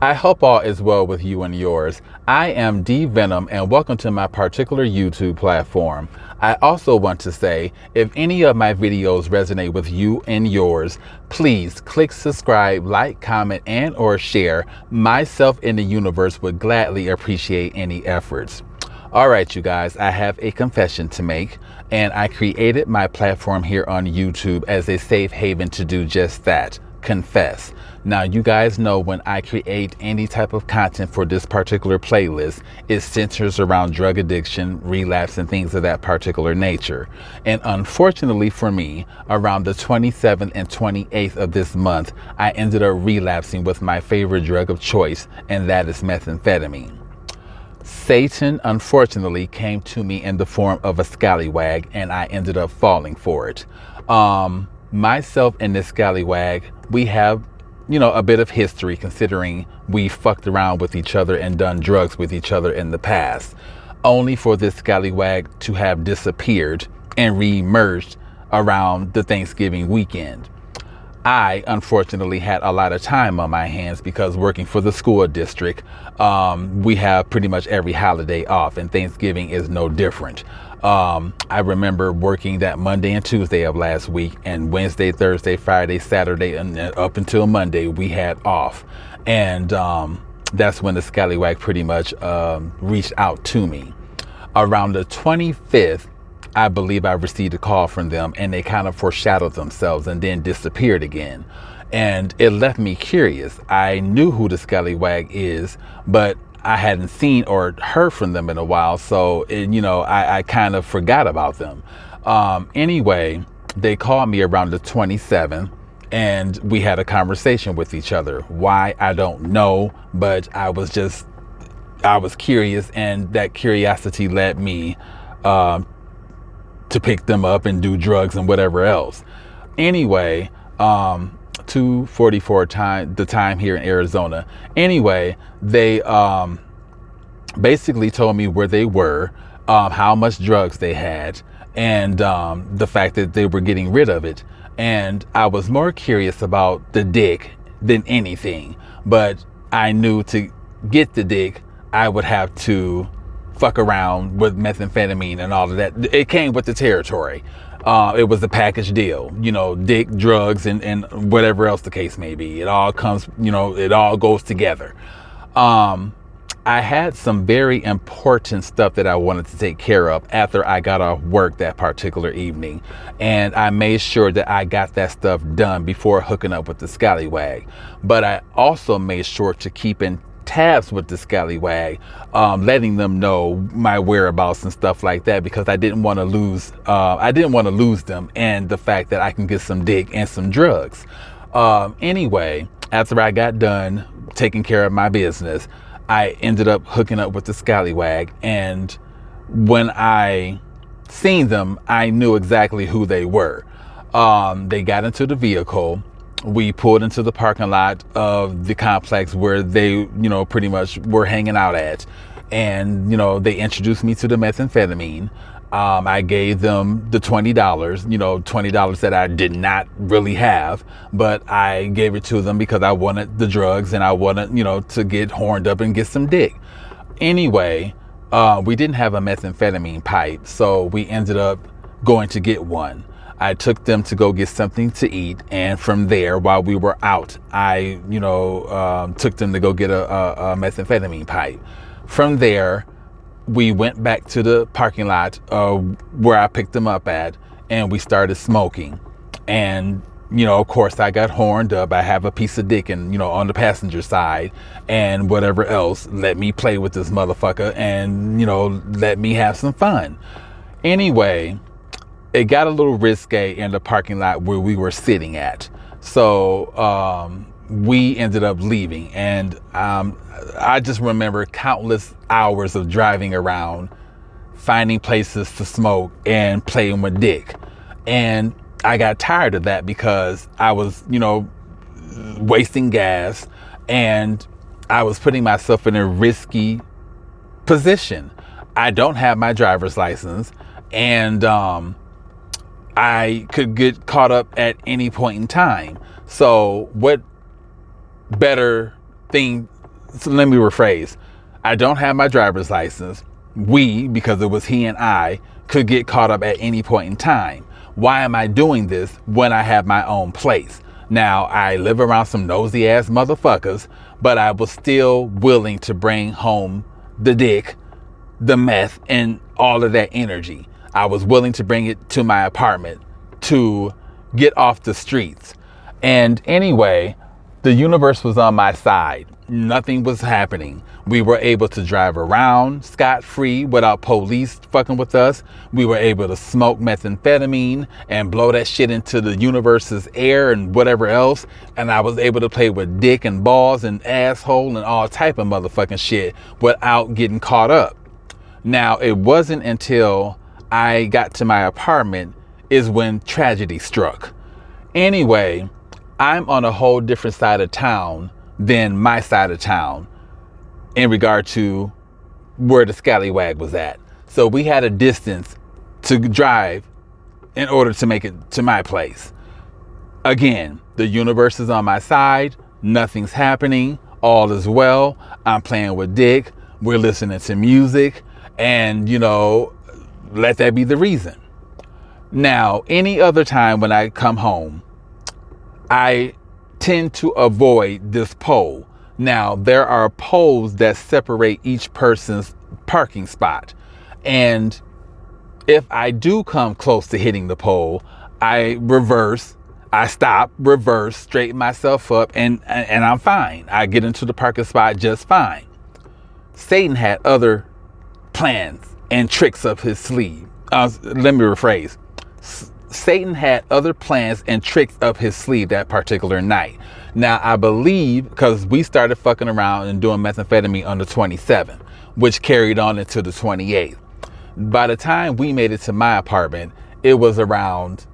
I hope all is well with you and yours. I am D Venom and welcome to my particular YouTube platform. I also want to say, if any of my videos resonate with you and yours, please click subscribe, like, comment, and or share. Myself in the universe would gladly appreciate any efforts. All right, you guys, I have a confession to make, and I created my platform here on YouTube as a safe haven to do just that, confess. Now, you guys know when I create any type of content for this particular playlist, it centers around drug addiction, relapse, and things of that particular nature. And unfortunately for me, around the 27th and 28th of this month, I ended up relapsing with my favorite drug of choice, and that is methamphetamine. Satan, unfortunately, came to me in the form of a scallywag, and I ended up falling for it. Myself and this scallywag, we have, a bit of history, considering we fucked around with each other and done drugs with each other in the past, only for this scallywag to have disappeared and re-emerged around the Thanksgiving weekend. I unfortunately had a lot of time on my hands because working for the school district, we have pretty much every holiday off, and Thanksgiving is no different. I remember working that Monday and Tuesday of last week, and Wednesday, Thursday, Friday, Saturday, and up until Monday we had off. And that's when the scallywag pretty much reached out to me. Around the 25th, I believe I received a call from them, and they kind of foreshadowed themselves and then disappeared again. And it left me curious. I knew who the scallywag is, but I hadn't seen or heard from them in a while. So, I kind of forgot about them. Anyway, they called me around the 27th, and we had a conversation with each other. Why, I don't know, but I was curious, and that curiosity led me to pick them up and do drugs and whatever else. Anyway, 2:44 the time here in Arizona. Anyway, they basically told me where they were, how much drugs they had, and the fact that they were getting rid of it. And I was more curious about the dick than anything, but I knew to get the dick, I would have to fuck around with methamphetamine and all of that. It came with the territory. It was a package deal, dick, drugs, and whatever else the case may be. It all comes, it all goes together. I had some very important stuff that I wanted to take care of after I got off work that particular evening. And I made sure that I got that stuff done before hooking up with the scallywag. But I also made sure to keep in tabs with the scallywag, letting them know my whereabouts and stuff like that, because I didn't want to lose them, and the fact that I can get some dick and some drugs. Anyway, after I got done taking care of my business, I ended up hooking up with the scallywag, and when I seen them, I knew exactly who they were. They got into the vehicle. We pulled into the parking lot of the complex where they, pretty much were hanging out at. And, they introduced me to the methamphetamine. I gave them the $20, $20 that I did not really have, but I gave it to them because I wanted the drugs and I wanted, to get horned up and get some dick. Anyway, we didn't have a methamphetamine pipe, so we ended up going to get one. I took them to go get something to eat, and from there, while we were out, I, took them to go get a methamphetamine pipe. From there, we went back to the parking lot where I picked them up at, and we started smoking. And, of course, I got horned up. I have a piece of dick and, on the passenger side, and whatever else. Let me play with this motherfucker and, let me have some fun. Anyway, it got a little risque in the parking lot where we were sitting at. So we ended up leaving. And I just remember countless hours of driving around, finding places to smoke and playing with dick. And I got tired of that because I was, wasting gas, and I was putting myself in a risky position. I don't have my driver's license, and I could get caught up at any point in time. So what better thing So let me rephrase. I don't have my driver's license. We, because it was he and I, could get caught up at any point in time. Why am I doing this when I have my own place? Now, I live around some nosy ass motherfuckers, but I was still willing to bring home the dick, the meth, and all of that energy. I was willing to bring it to my apartment to get off the streets. And anyway, the universe was on my side. Nothing was happening. We were able to drive around scot-free without police fucking with us. We were able to smoke methamphetamine and blow that shit into the universe's air and whatever else. And I was able to play with dick and balls and asshole and all type of motherfucking shit without getting caught up. Now, it wasn't until I got to my apartment is when tragedy struck. Anyway, I'm on a whole different side of town than my side of town in regard to where the Scallywag was at. So we had a distance to drive in order to make it to my place. Again, the universe is on my side. Nothing's happening. All is well. I'm playing with dick. We're listening to music. And, let that be the reason. Now, any other time when I come home, I tend to avoid this pole. Now, there are poles that separate each person's parking spot. And if I do come close to hitting the pole, I stop, reverse, straighten myself up, and I'm fine. I get into the parking spot just fine. Satan had other plans and tricks up his sleeve. Let me rephrase. Satan had other plans and tricks up his sleeve that particular night. Now, I believe because we started fucking around and doing methamphetamine on the 27th, which carried on into the 28th. By the time we made it to my apartment, it was around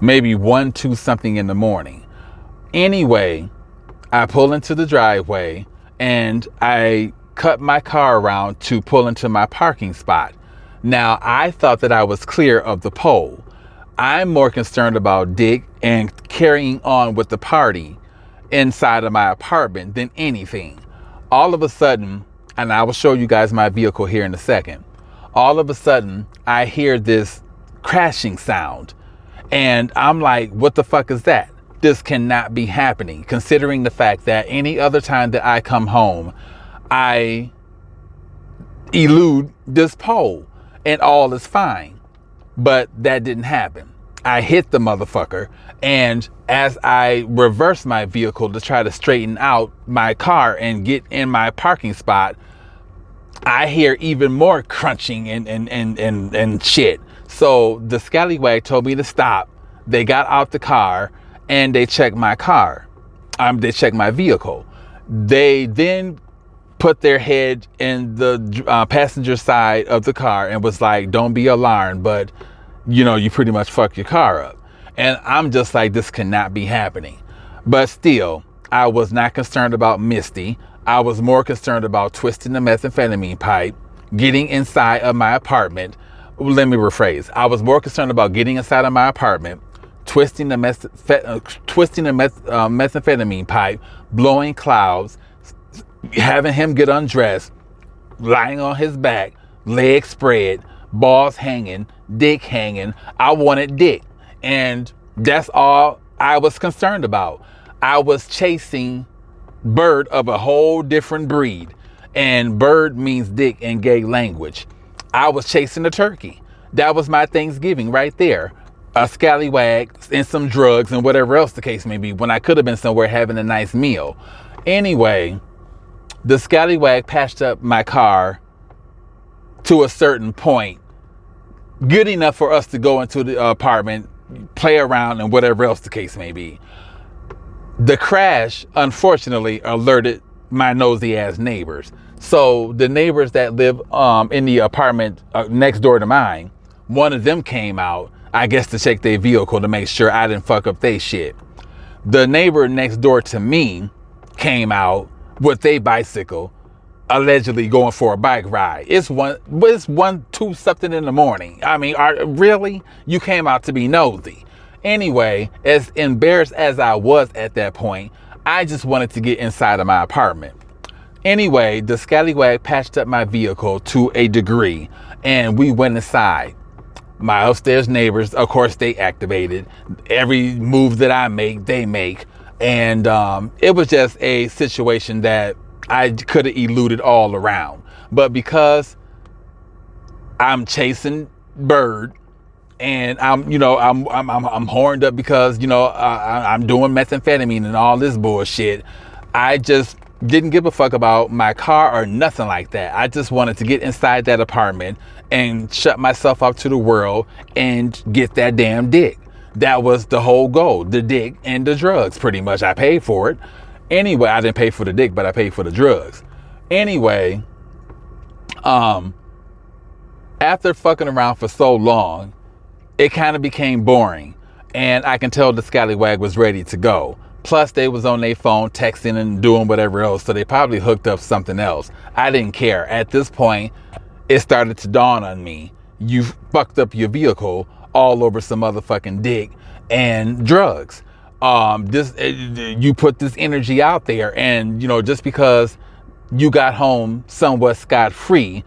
maybe 1, 2 something in the morning. Anyway, I pull into the driveway and I cut my car around to pull into my parking spot. Now, I thought that I was clear of the pole. I'm more concerned about dick and carrying on with the party inside of my apartment than anything. All of a sudden, and I will show you guys my vehicle here in a second. All of a sudden, I hear this crashing sound. And I'm like, what the fuck is that? This cannot be happening, considering the fact that any other time that I come home, I elude this pole and all is fine. But that didn't happen. I hit the motherfucker, and as I reverse my vehicle to try to straighten out my car and get in my parking spot, I hear even more crunching and shit. So the Scallywag told me to stop. They got out the car and they checked my car. They checked my vehicle. They then put their head in the passenger side of the car and was like, don't be alarmed, but you pretty much fucked your car up. And I'm just like, this cannot be happening. But still, I was not concerned about Misty. I was more concerned about twisting the methamphetamine pipe, getting inside of my apartment. Let me rephrase. I was more concerned about getting inside of my apartment, twisting the methamphetamine pipe, blowing clouds, having him get undressed, lying on his back, legs spread, balls hanging, dick hanging. I wanted dick. And that's all I was concerned about. I was chasing bird of a whole different breed. And bird means dick in gay language. I was chasing a turkey. That was my Thanksgiving right there. A scallywag and some drugs and whatever else the case may be, when I could have been somewhere having a nice meal. Anyway, the scallywag patched up my car to a certain point, good enough for us to go into the apartment, play around, and whatever else the case may be. The crash, unfortunately, alerted my nosy ass neighbors. So the neighbors that live in the apartment next door to mine, one of them came out, I guess, to check their vehicle to make sure I didn't fuck up their shit. The neighbor next door to me came out with their bicycle, allegedly going for a bike ride. It's 1, 2 something in the morning. I mean, really? You came out to be nosy. Anyway, as embarrassed as I was at that point, I just wanted to get inside of my apartment. Anyway, the Scallywag patched up my vehicle to a degree, and we went inside. My upstairs neighbors, of course, they activated. Every move that I make, they make. And it was just a situation that I could have eluded all around. But because I'm chasing Bird, and I'm horned up because, I'm doing methamphetamine and all this bullshit, I just didn't give a fuck about my car or nothing like that. I just wanted to get inside that apartment and shut myself up to the world and get that damn dick. That was the whole goal, the dick and the drugs, pretty much. I paid for it. Anyway, I didn't pay for the dick, but I paid for the drugs. Anyway, after fucking around for so long, it kind of became boring, and I can tell the Scallywag was ready to go. Plus, they was on their phone texting and doing whatever else, so they probably hooked up something else. I didn't care. At this point, it started to dawn on me. You fucked up your vehicle all over some motherfucking dick and drugs. You put this energy out there, and just because you got home somewhat scot-free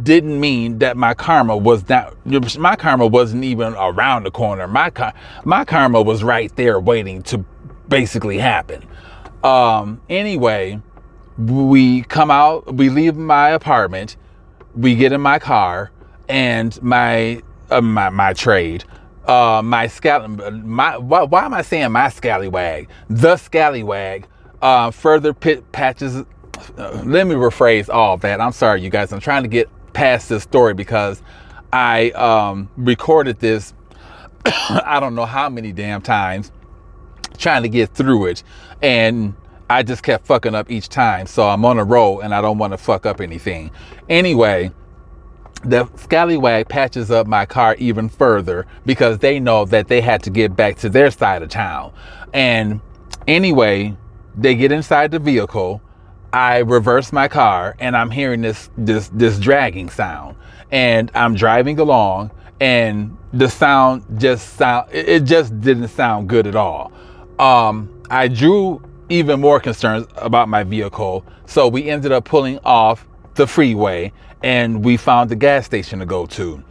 didn't mean that my karma was not. My karma wasn't even around the corner. My karma was right there waiting to basically happen. Anyway, we come out, we leave my apartment, we get in my car, and my trade, why am I saying my Scallywag? The Scallywag further patches. Let me rephrase all that. I'm sorry, you guys. I'm trying to get past this story because I recorded this I don't know how many damn times trying to get through it, and I just kept fucking up each time. So I'm on a roll and I don't want to fuck up anything. Anyway, the Scallywag patches up my car even further because they know that they had to get back to their side of town. And anyway, they get inside the vehicle. I reverse my car and I'm hearing this dragging sound, and I'm driving along, and the sound just didn't sound good at all. I drew even more concerns about my vehicle, so we ended up pulling off the freeway and we found the gas station to go to.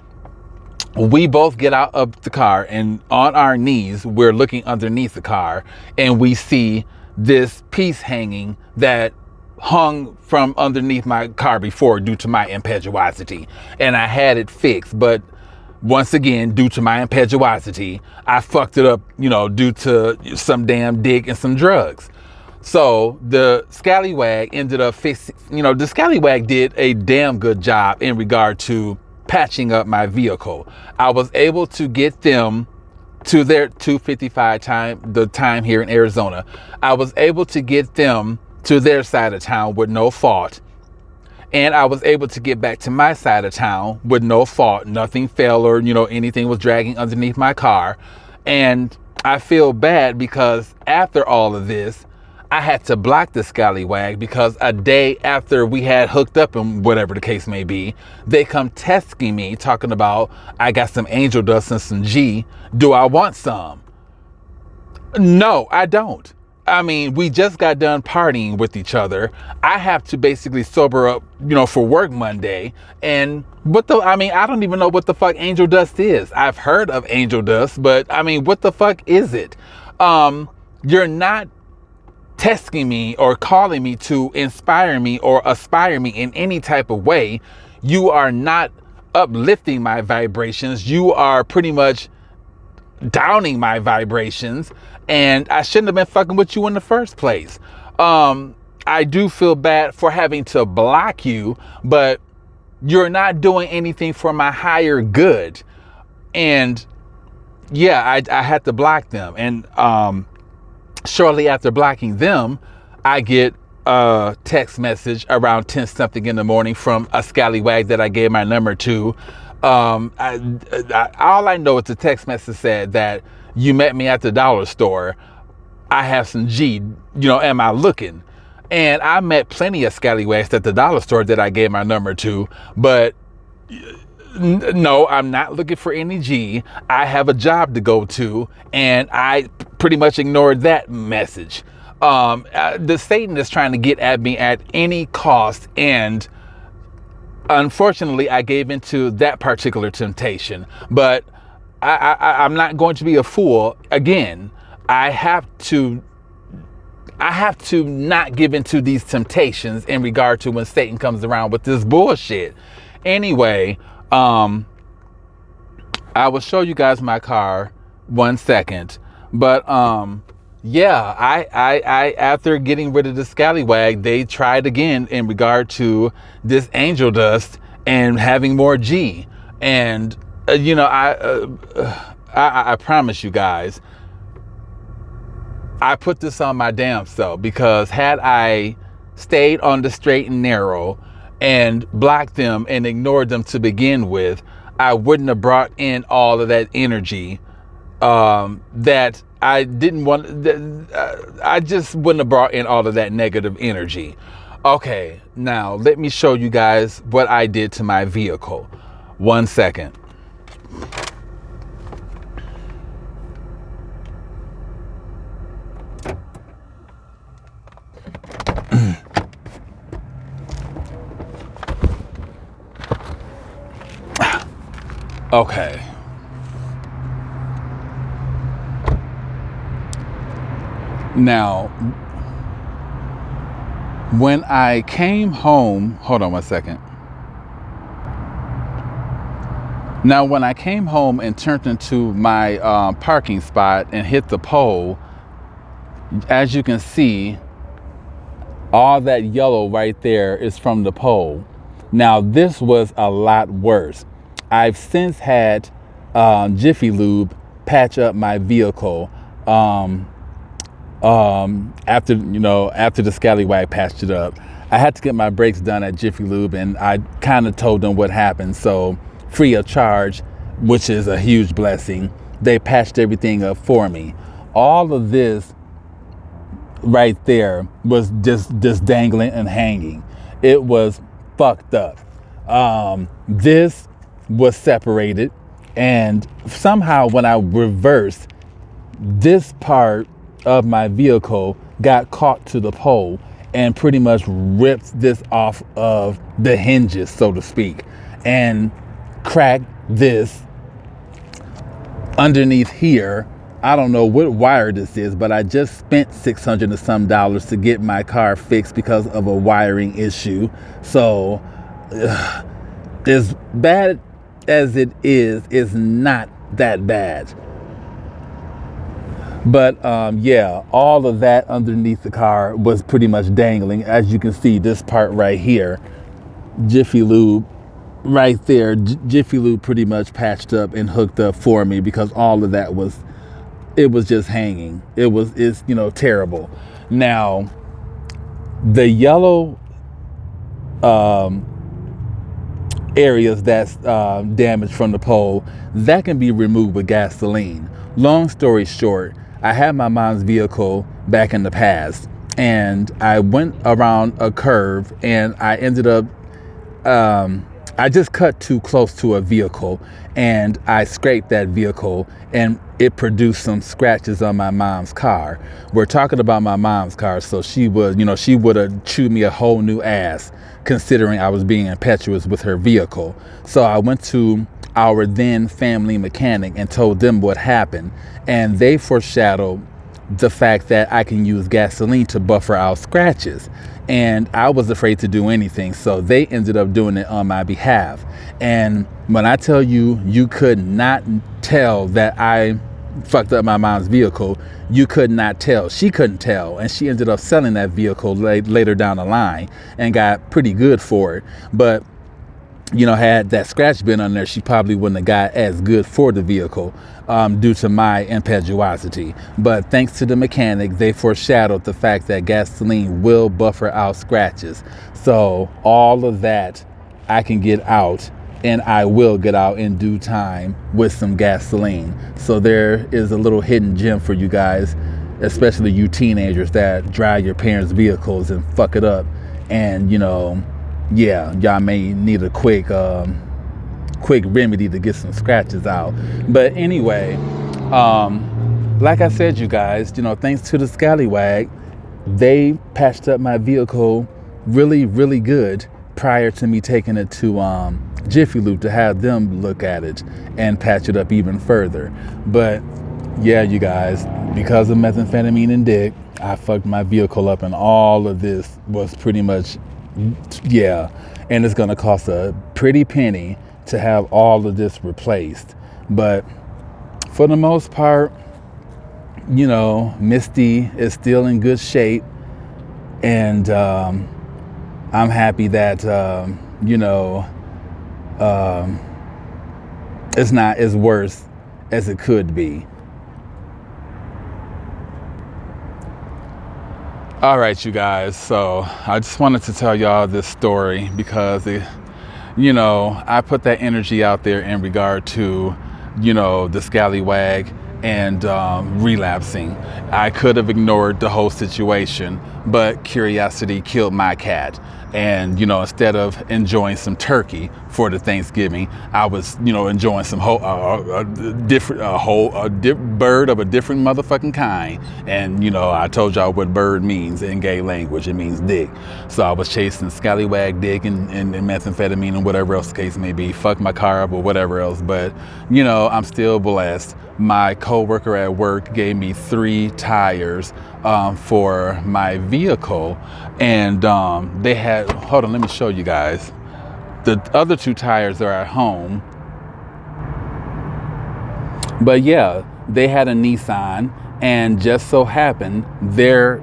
We both get out of the car, and on our knees we're looking underneath the car, and we see this piece hanging that hung from underneath my car before due to my impetuosity, and I had it fixed, but once again, due to my impetuosity, I fucked it up, due to some damn dick and some drugs. So the Scallywag ended up fixing, the Scallywag did a damn good job in regard to patching up my vehicle. I was able to get them to their 2:55 time, the time here in Arizona. I was able to get them to their side of town with no fault. And I was able to get back to my side of town with no fault. Nothing fell or, anything was dragging underneath my car. And I feel bad because after all of this, I had to block the Scallywag because a day after we had hooked up and whatever the case may be, they come testing me talking about, I got some angel dust and some G. Do I want some? No, I don't. I mean, we just got done partying with each other. I have to basically sober up, for work Monday. And I don't even know what the fuck angel dust is. I've heard of angel dust, but I mean, what the fuck is it? You're not testing me or calling me to inspire me or aspire me in any type of way. You are not uplifting my vibrations. You are pretty much downing my vibrations, and I shouldn't have been fucking with you in the first place. I do feel bad for having to block you, but you're not doing anything for my higher good. And yeah, I had to block them. And shortly after blocking them, I get a text message around 10 something in the morning from a Scallywag that I gave my number to. All I know is the text message said that you met me at the dollar store. I have some G, am I looking? And I met plenty of Scallywags at the dollar store that I gave my number to, but no, I'm not looking for any G. I have a job to go to, and I pretty much ignored that message. The Satan is trying to get at me at any cost, and unfortunately, I gave into that particular temptation. But I'm not going to be a fool again. I have to not give into these temptations in regard to when Satan comes around with this bullshit. Anyway, I will show you guys my car 1 second. But yeah, I after getting rid of the Scallywag, they tried again in regard to this angel dust and having more G. And you know, I promise you guys, I put this on my damn self, because had I stayed on the straight and narrow and blocked them and ignored them to begin with, I wouldn't have brought in all of that energy that I didn't want. I just wouldn't have brought in all of that negative energy. Okay, now let me show you guys what I did to my vehicle. 1 second. Okay. Now, when I came home, hold on 1 second. Now, when I came home and turned into my parking spot and hit the pole, as you can see, all that yellow right there is from the pole. Now, this was a lot worse. I've since had Jiffy Lube patch up my vehicle after the Scallywag patched it up. I had to get my brakes done at Jiffy Lube, and I kind of told them what happened. So free of charge, which is a huge blessing, they patched everything up for me. All of this right there was just dangling and hanging. It was fucked up. This was separated, and somehow when I reversed, this part of my vehicle got caught to the pole and pretty much ripped this off of the hinges, so to speak, and cracked this underneath here. I don't know what wire this is, but I just spent $600 and some to get my car fixed because of a wiring issue. So as bad as it is not that bad. But yeah, all of that underneath the car was pretty much dangling. As you can see, this part right here, Jiffy Lube right there, Jiffy Lube pretty much patched up and hooked up for me, because all of that was just hanging. It's terrible. Now, the yellow areas that's damaged from the pole, that can be removed with gasoline. Long story short, I had my mom's vehicle back in the past, and I went around a curve, and I ended up I just cut too close to a vehicle, and I scraped that vehicle, and it produced some scratches on my mom's car. We're talking about my mom's car, so she would have chewed me a whole new ass, considering I was being impetuous with her vehicle. So I went to our then family mechanic and told them what happened, and they foreshadowed the fact that I can use gasoline to buffer out scratches. And I was afraid to do anything, so they ended up doing it on my behalf. And when I tell you, you could not tell that I fucked up my mom's vehicle, you could not tell. She couldn't tell, and she ended up selling that vehicle later down the line and got pretty good for it. But had that scratch been on there, she probably wouldn't have got as good for the vehicle due to my impetuosity. But thanks to the mechanic, they foreshadowed the fact that gasoline will buffer out scratches. So all of that I can get out, and I will get out in due time with some gasoline. So there is a little hidden gem for you guys, especially you teenagers that drive your parents' vehicles and fuck it up. And yeah, y'all may need a quick remedy to get some scratches out. But anyway, like I said, you guys, thanks to the Scallywag, they patched up my vehicle really, really good prior to me taking it to Jiffy Lube to have them look at it and patch it up even further. But yeah, you guys, because of methamphetamine and dick, I fucked my vehicle up, and all of this was pretty much, yeah. And it's gonna cost a pretty penny to have all of this replaced. But for the most part, you know, Misty is still in good shape, and I'm happy that you know, it's not as worse as it could be. All right, you guys, so I just wanted to tell y'all this story because you know, I put that energy out there in regard to, you know, the Scallywag and relapsing. I could have ignored the whole situation, but curiosity killed my cat. And, you know, instead of enjoying some turkey for the Thanksgiving, I was, you know, enjoying some bird of a different motherfucking kind. And, you know, I told y'all what bird means in gay language. It means dick. So I was chasing Scallywag, dick, and methamphetamine and whatever else the case may be. Fuck my car up or whatever else. But, you know, I'm still blessed. My coworker at work gave me 3 tires for my vehicle, and they had, hold on, let me show you guys. The other 2 tires are at home, but yeah, they had a Nissan, and just so happened their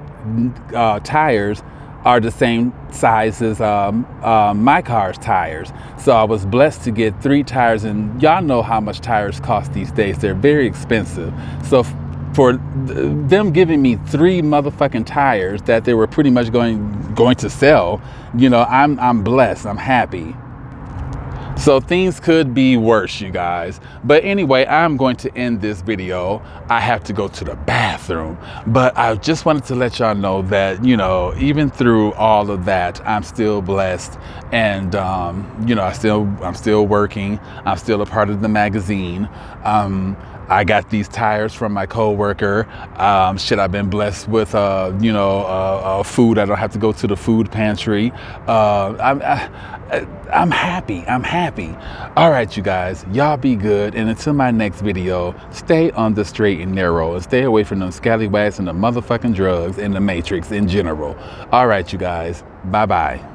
tires are the same size as my car's tires. So I was blessed to get 3 tires, and y'all know how much tires cost these days. They're very expensive. So for them giving me 3 motherfucking tires that they were pretty much going to sell, you know, I'm blessed. I'm happy. So things could be worse, you guys. But anyway, I'm going to end this video. I have to go to the bathroom. But I just wanted to let y'all know that, you know, even through all of that, I'm still blessed. And, you know, I'm still working. I'm still a part of the magazine. I got these tires from my coworker. I've been blessed with, you know, food. I don't have to go to the food pantry. I'm happy. I'm happy. All right, you guys, y'all be good. And until my next video, stay on the straight and narrow and stay away from them scallywags and the motherfucking drugs and the matrix in general. All right, you guys, bye-bye.